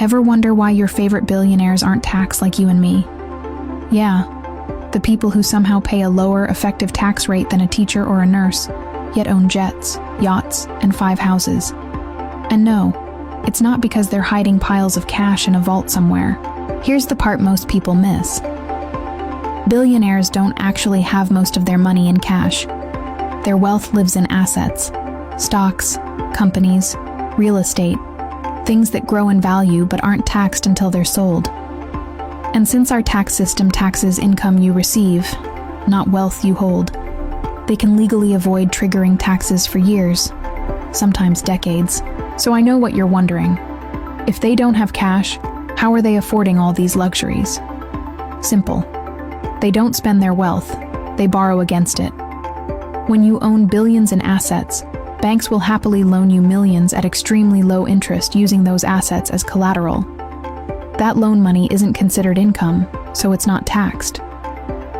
Ever wonder why your favorite billionaires aren't taxed like you and me? Yeah, the people who somehow pay a lower effective tax rate than a teacher or a nurse, yet own jets, yachts, and 5 houses. And no, it's not because they're hiding piles of cash in a vault somewhere. Here's the part most people miss. Billionaires don't actually have most of their money in cash. Their wealth lives in assets, stocks, companies, real estate, things that grow in value but aren't taxed until they're sold. And since our tax system taxes income you receive, not wealth you hold, they can legally avoid triggering taxes for years, sometimes decades. So I know what you're wondering. If they don't have cash, how are they affording all these luxuries? Simple. They don't spend their wealth, they borrow against it. When you own billions in assets, banks will happily loan you millions at extremely low interest using those assets as collateral. That loan money isn't considered income, so it's not taxed.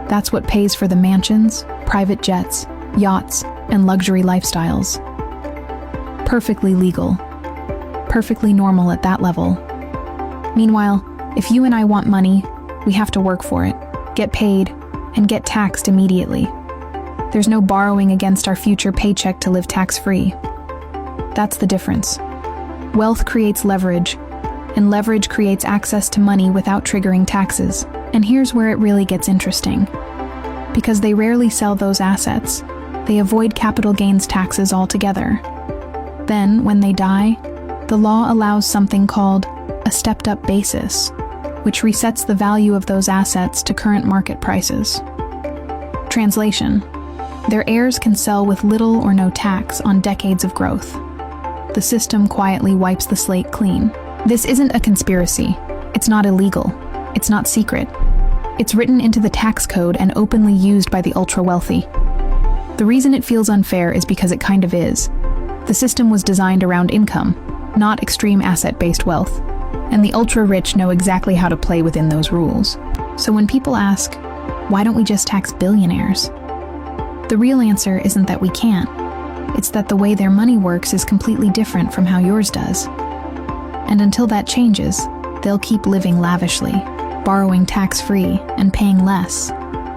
That's what pays for the mansions, private jets, yachts, and luxury lifestyles. Perfectly legal. Perfectly normal at that level. Meanwhile, if you and I want money, we have to work for it, get paid, and get taxed immediately. There's no borrowing against our future paycheck to live tax-free. That's the difference. Wealth creates leverage, and leverage creates access to money without triggering taxes. And here's where it really gets interesting. Because they rarely sell those assets, they avoid capital gains taxes altogether. Then, when they die, the law allows something called a stepped-up basis, which resets the value of those assets to current market prices. Translation: their heirs can sell with little or no tax on decades of growth. The system quietly wipes the slate clean. This isn't a conspiracy. It's not illegal. It's not secret. It's written into the tax code and openly used by the ultra-wealthy. The reason it feels unfair is because it kind of is. The system was designed around income, not extreme asset-based wealth. And the ultra-rich know exactly how to play within those rules. So when people ask, why don't we just tax billionaires? The real answer isn't that we can't. It's that the way their money works is completely different from how yours does. And until that changes, they'll keep living lavishly, borrowing tax-free and paying less,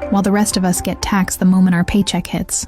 while the rest of us get taxed the moment our paycheck hits.